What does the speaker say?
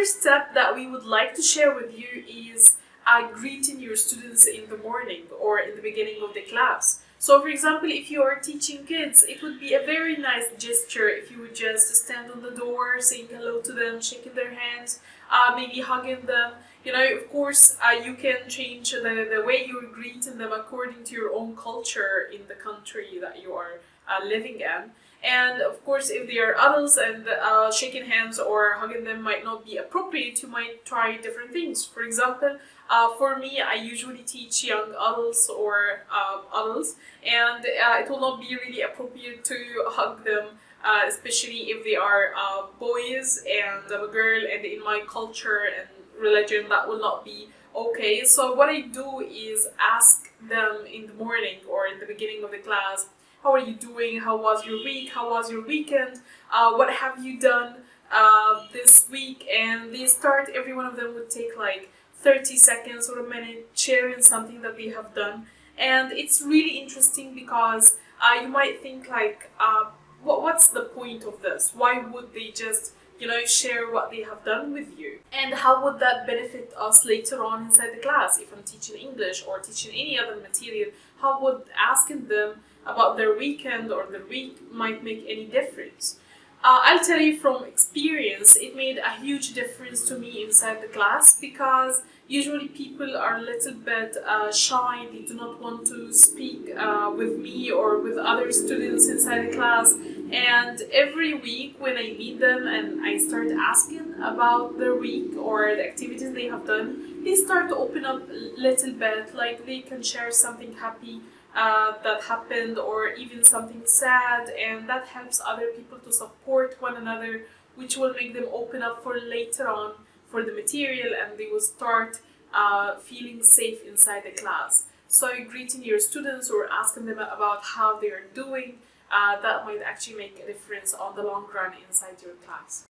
first step that we would like to share with you is greeting your students in the morning or in the beginning of the class. So, for example, if you are teaching kids, it would be a very nice gesture if you would just stand on the door, saying hello to them, shaking their hands, maybe hugging them. Of course, you can change the way you're greeting them according to your own culture in the country that you are living in. And of course, if they are adults and shaking hands or hugging them might not be appropriate, you might try different things. For example, for me, I usually teach young adults or adults, and it will not be really appropriate to hug them, especially if they are boys and I'm a girl, and in my culture and religion, that will not be okay. So, what I do is ask them in the morning or in the beginning of the class, how are you doing? How was your week? How was your weekend? What have you done this week? And they start, every one of them would take like 30 seconds or a minute sharing something that they have done. And it's really interesting because you might think like, what's the point of this? Why would they just share what they have done with you? And how would that benefit us later on inside the class? If I'm teaching English or teaching any other material, how would asking them about their weekend or their week might make any difference? I'll tell you from experience, it made a huge difference to me inside the class because usually people are a little bit shy, they do not want to speak with me or with other students inside the class. And every week when I meet them and I start asking about their week or the activities they have done, they start to open up a little bit, like they can share something happy that happened or even something sad, and that helps other people to support one another, which will make them open up for later on for the material, and they will start feeling safe inside the class. So greeting your students or asking them about how they are doing, that might actually make a difference on the long run inside your class.